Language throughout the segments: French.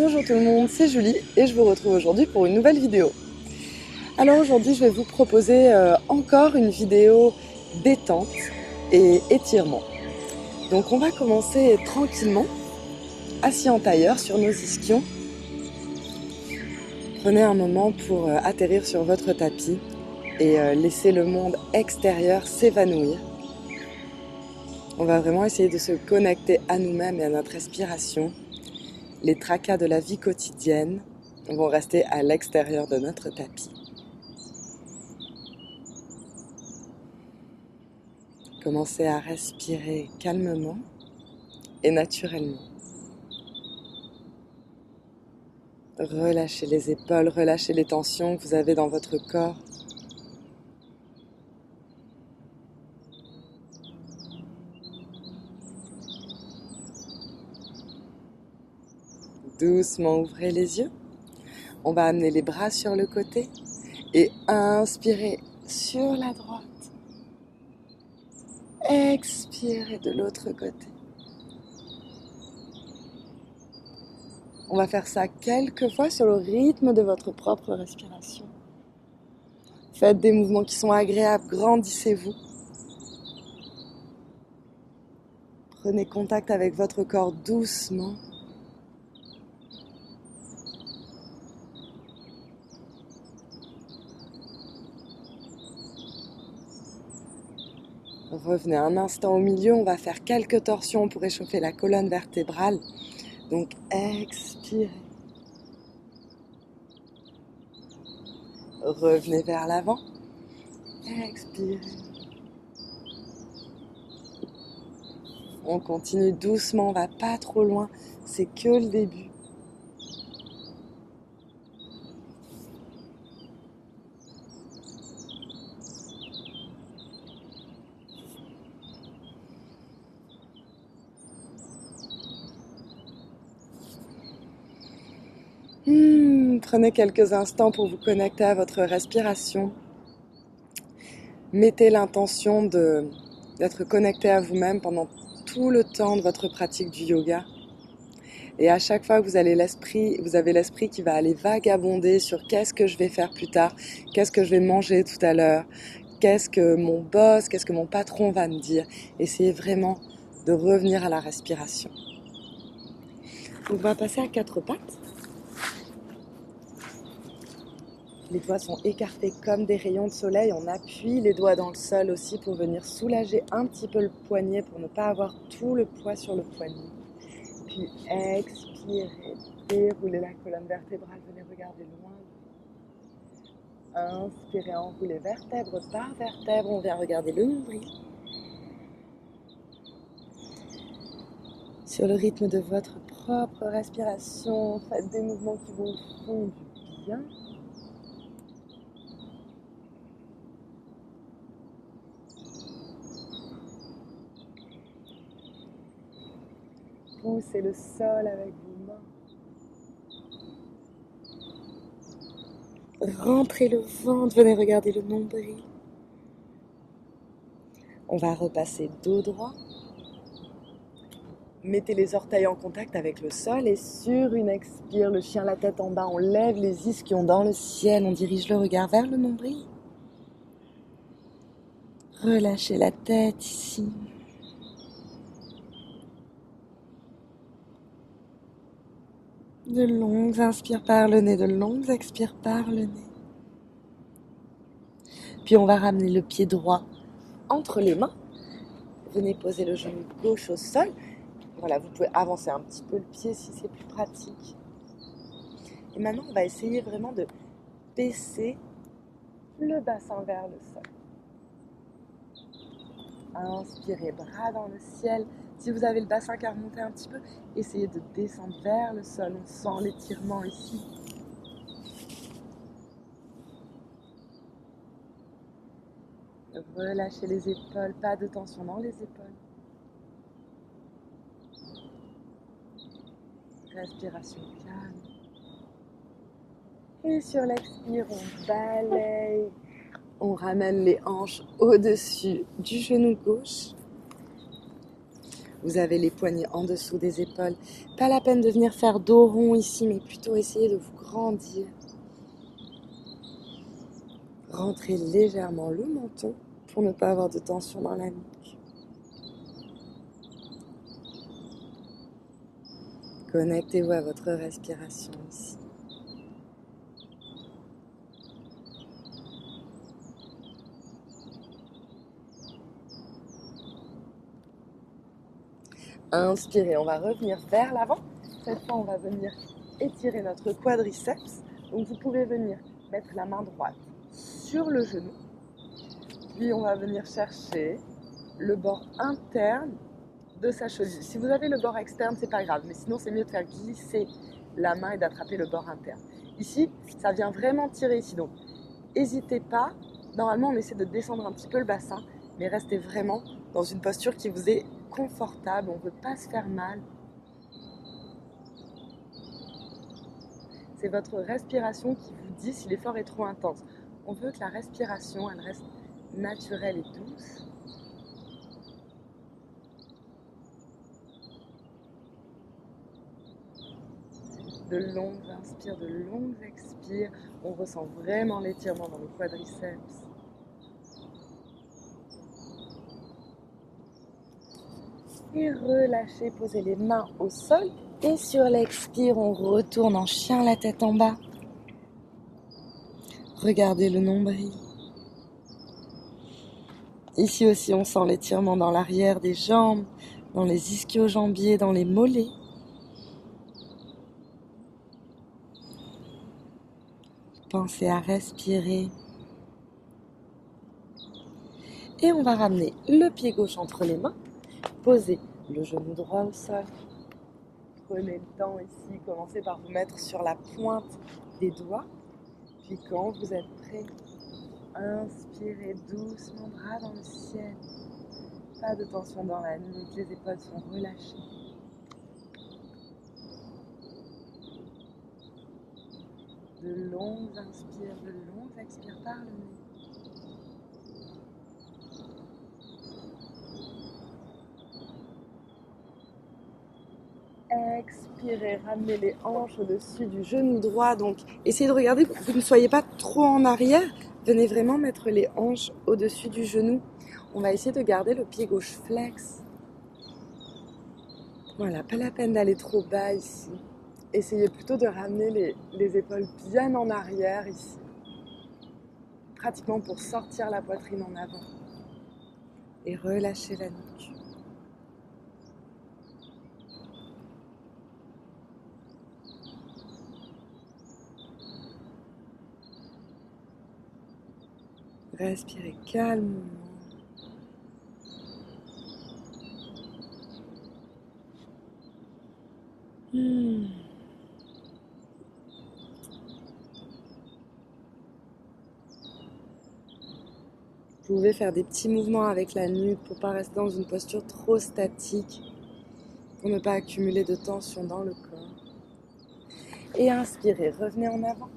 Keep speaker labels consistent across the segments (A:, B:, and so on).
A: Bonjour tout le monde, c'est Julie et je vous retrouve aujourd'hui pour une nouvelle vidéo. Alors aujourd'hui je vais vous proposer encore une vidéo détente et étirement. Donc on va commencer tranquillement, assis en tailleur sur nos ischions. Prenez un moment pour atterrir sur votre tapis et laisser le monde extérieur s'évanouir. On va vraiment essayer de se connecter à nous-mêmes et à notre respiration. Les tracas de la vie quotidienne vont rester à l'extérieur de notre tapis. Commencez à respirer calmement et naturellement. Relâchez les épaules, relâchez les tensions que vous avez dans votre corps. Doucement ouvrez les yeux. On va amener les bras sur le côté et inspirez sur la droite. Expirez de l'autre côté. On va faire ça quelques fois sur le rythme de votre propre respiration. Faites des mouvements qui sont agréables, grandissez-vous. Prenez contact avec votre corps doucement. Revenez un instant au milieu, on va faire quelques torsions pour échauffer la colonne vertébrale. Donc expirez. Revenez vers l'avant. Expirez. On continue doucement, on va pas trop loin, c'est que le début. Prenez quelques instants pour vous connecter à votre respiration. Mettez l'intention d'être connecté à vous-même pendant tout le temps de votre pratique du yoga. Et à chaque fois que vous avez l'esprit qui va aller vagabonder sur qu'est-ce que je vais faire plus tard, qu'est-ce que je vais manger tout à l'heure, qu'est-ce que mon boss, qu'est-ce que mon patron va me dire. Essayez vraiment de revenir à la respiration. On va passer à quatre pattes. Les doigts sont écartés comme des rayons de soleil. On appuie les doigts dans le sol aussi pour venir soulager un petit peu le poignet pour ne pas avoir tout le poids sur le poignet. Puis expirez, déroulez la colonne vertébrale, venez regarder loin. Inspirez, enroulez vertèbre par vertèbre, on vient regarder le nombril. Sur le rythme de votre propre respiration, faites des mouvements qui vous font du bien. Poussez le sol avec vos mains. Rentrez le ventre, venez regarder le nombril. On va repasser dos droit. Mettez les orteils en contact avec le sol et sur une expire, le chien la tête en bas, on lève les ischions dans le ciel, on dirige le regard vers le nombril. Relâchez la tête ici. De longues inspires par le nez, de longues expires par le nez. Puis on va ramener le pied droit entre les mains. Venez poser le genou gauche au sol. Voilà, vous pouvez avancer un petit peu le pied si c'est plus pratique. Et maintenant, on va essayer vraiment de baisser le bassin vers le sol. Inspirez, bras dans le ciel. Si vous avez le bassin qui a remonté un petit peu, essayez de descendre vers le sol. On sent l'étirement ici. Relâchez les épaules, pas de tension dans les épaules. Respiration calme. Et sur l'expire, on balaye. On ramène les hanches au-dessus du genou gauche. Vous avez les poignets en dessous des épaules. Pas la peine de venir faire dos rond ici, mais plutôt essayer de vous grandir. Rentrez légèrement le menton pour ne pas avoir de tension dans la nuque. Connectez-vous à votre respiration ici. Inspirez, on va revenir vers l'avant. Cette fois, on va venir étirer notre quadriceps. Donc, vous pouvez venir mettre la main droite sur le genou. Puis, on va venir chercher le bord interne de sa cheville. Si vous avez le bord externe, c'est pas grave. Mais sinon, c'est mieux de faire glisser la main et d'attraper le bord interne. Ici, ça vient vraiment tirer ici. Donc, n'hésitez pas. Normalement, on essaie de descendre un petit peu le bassin, mais restez vraiment dans une posture qui vous est confortable. On ne veut pas se faire mal. C'est votre respiration qui vous dit si l'effort est trop intense. On veut que la respiration, elle reste naturelle et douce. De longues inspires, de longues expires. On ressent vraiment l'étirement dans le quadriceps. Et relâchez, posez les mains au sol. Et sur l'expire, on retourne en chien la tête en bas. Regardez le nombril. Ici aussi, on sent l'étirement dans l'arrière des jambes, dans les ischio-jambiers, dans les mollets. Pensez à respirer. Et on va ramener le pied gauche entre les mains. Posez le genou droit au sol. Prenez le temps ici, commencez par vous mettre sur la pointe des doigts. Puis quand vous êtes prêt, inspirez doucement, bras dans le ciel. Pas de tension dans la nuque, les épaules sont relâchées. De longues inspires, de longues expires par le nez. Expirez, ramenez les hanches au-dessus du genou droit. Donc, essayez de regarder que vous ne soyez pas trop en arrière. Venez vraiment mettre les hanches au-dessus du genou. On va essayer de garder le pied gauche flex. Voilà, pas la peine d'aller trop bas ici. Essayez plutôt de ramener les épaules bien en arrière ici. Pratiquement pour sortir la poitrine en avant. Et relâchez la nuque. Respirez calmement. Vous pouvez faire des petits mouvements avec la nuque pour ne pas rester dans une posture trop statique, pour ne pas accumuler de tension dans le corps. Et inspirez, revenez en avant.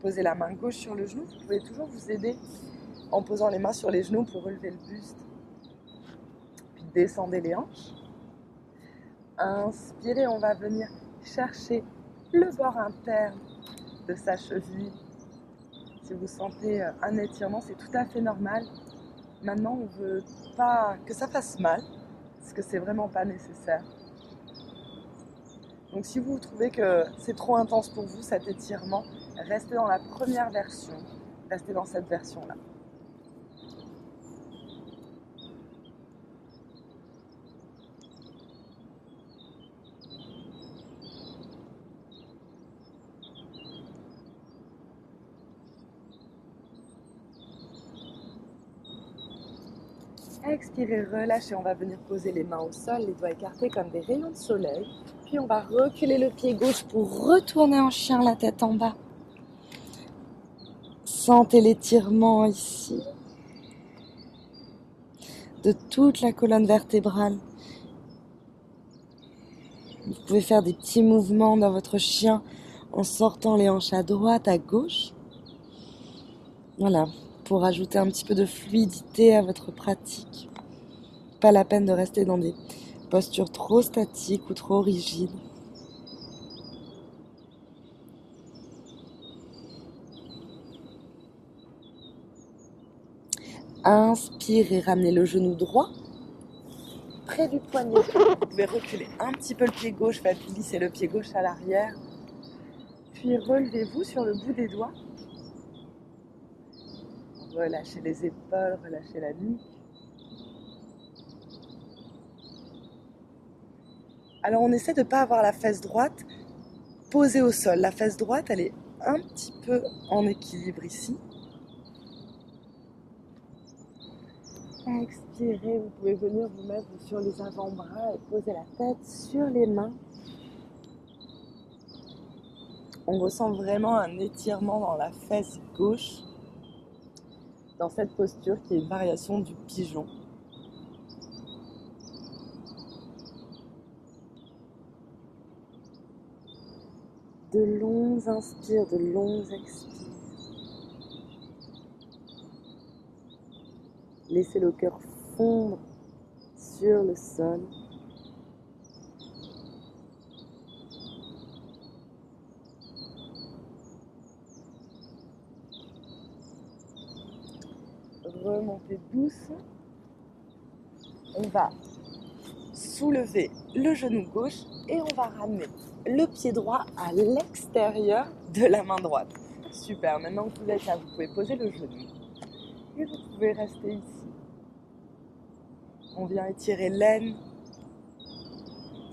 A: Posez la main gauche sur le genou. Vous pouvez toujours vous aider en posant les mains sur les genoux pour relever le buste. Puis descendez les hanches. Inspirez, on va venir chercher le bord interne de sa cheville. Si vous sentez un étirement, c'est tout à fait normal. Maintenant, on ne veut pas que ça fasse mal, parce que c'est vraiment pas nécessaire. Donc si vous trouvez que c'est trop intense pour vous, cet étirement, restez dans la première version. Restez dans cette version-là. Expirez, relâchez. On va venir poser les mains au sol, les doigts écartés comme des rayons de soleil. Puis on va reculer le pied gauche pour retourner en chien, la tête en bas. Sentez l'étirement ici de toute la colonne vertébrale. Vous pouvez faire des petits mouvements dans votre chien en sortant les hanches à droite, à gauche. Voilà, pour ajouter un petit peu de fluidité à votre pratique. Pas la peine de rester dans des postures trop statiques ou trop rigides. Inspirez, ramenez le genou droit près du poignet. Vous pouvez reculer un petit peu le pied gauche, faites glisser le pied gauche à l'arrière. Puis relevez-vous sur le bout des doigts. Relâchez les épaules, relâchez la nuque. Alors on essaie de ne pas avoir la fesse droite posée au sol. La fesse droite, elle est un petit peu en équilibre ici. Expirez, vous pouvez venir vous mettre sur les avant-bras et poser la tête sur les mains. On ressent vraiment un étirement dans la fesse gauche, dans cette posture qui est une variation du pigeon. De longs inspires, de longs expires. Laissez le cœur fondre sur le sol. Remontez douce. On va soulever le genou gauche et on va ramener le pied droit à l'extérieur de la main droite. Super, maintenant que vous êtes là, vous pouvez poser le genou et vous pouvez rester ici. On vient étirer l'aine.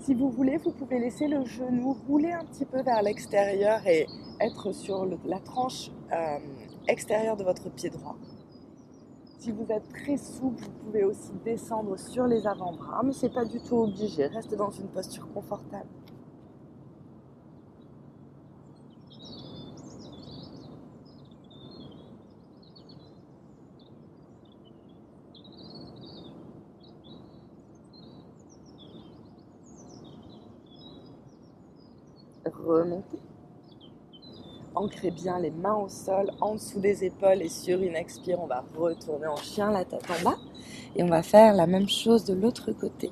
A: Si vous voulez, vous pouvez laisser le genou rouler un petit peu vers l'extérieur et être sur la tranche extérieure de votre pied droit. Si vous êtes très souple, vous pouvez aussi descendre sur les avant-bras, mais ce n'est pas du tout obligé. Restez dans une posture confortable. Remontez. Ancrez bien les mains au sol, en dessous des épaules et sur une expire, on va retourner en chien, la tête en bas. Et on va faire la même chose de l'autre côté.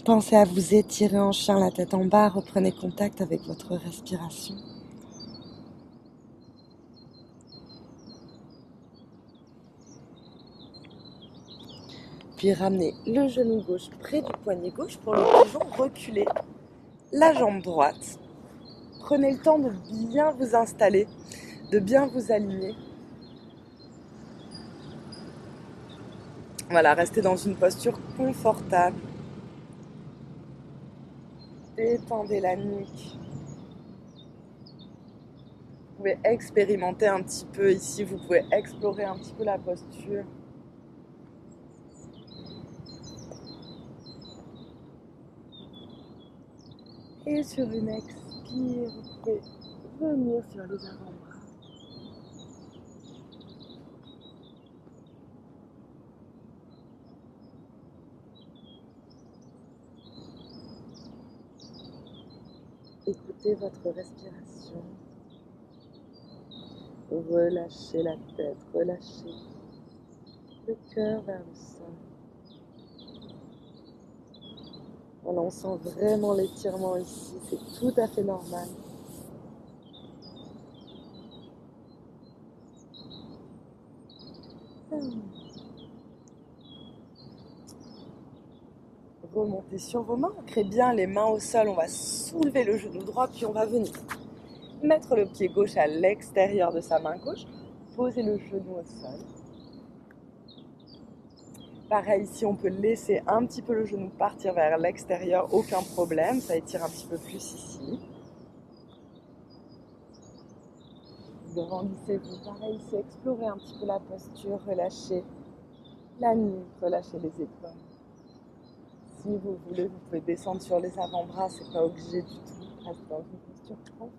A: Pensez à vous étirer en chien, la tête en bas. Reprenez contact avec votre respiration. Puis ramenez le genou gauche près du poignet gauche pour le pigeon. Reculez la jambe droite. Prenez le temps de bien vous installer, de bien vous aligner. Voilà, restez dans une posture confortable. Détendez la nuque. Vous pouvez expérimenter un petit peu ici, vous pouvez explorer un petit peu la posture. Et sur une expire, vous pouvez venir sur les avant-bras. Écoutez votre respiration. Relâchez la tête, relâchez le cœur vers le sol. Voilà, on sent vraiment l'étirement ici, c'est tout à fait normal. Remontez sur vos mains, ancrez bien les mains au sol, on va soulever le genou droit, puis on va venir mettre le pied gauche à l'extérieur de sa main gauche, poser le genou au sol. Pareil, ici on peut laisser un petit peu le genou partir vers l'extérieur, aucun problème, ça étire un petit peu plus ici. Grandissez-vous, pareil ici, explorez un petit peu la posture, relâchez la nuque, relâchez les épaules. Si vous voulez, vous pouvez descendre sur les avant-bras, c'est pas obligé du tout, restez dans une posture confortable.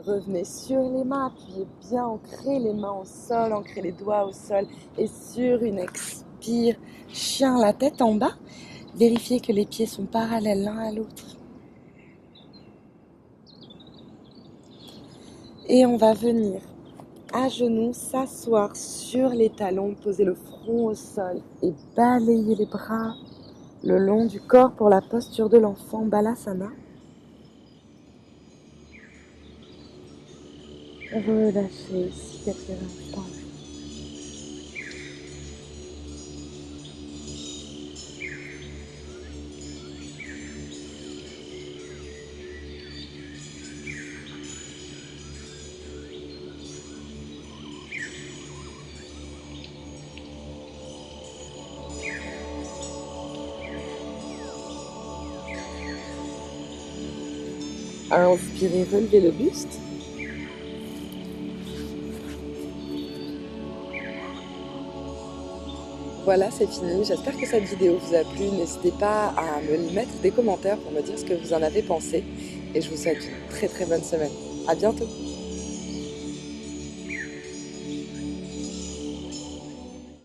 A: revenez sur les mains, appuyez bien, ancrez les mains au sol, ancrez les doigts au sol. Et sur une expire, chien, la tête en bas. Vérifiez que les pieds sont parallèles l'un à l'autre. Et on va venir à genoux, s'asseoir sur les talons, poser le front au sol et balayer les bras le long du corps pour la posture de l'enfant, Balasana. Relâchez ici quelques instants. Inspirez, relevez le buste. Voilà, c'est fini. J'espère que cette vidéo vous a plu. N'hésitez pas à me mettre des commentaires pour me dire ce que vous en avez pensé. Et je vous souhaite une très très bonne semaine. À bientôt.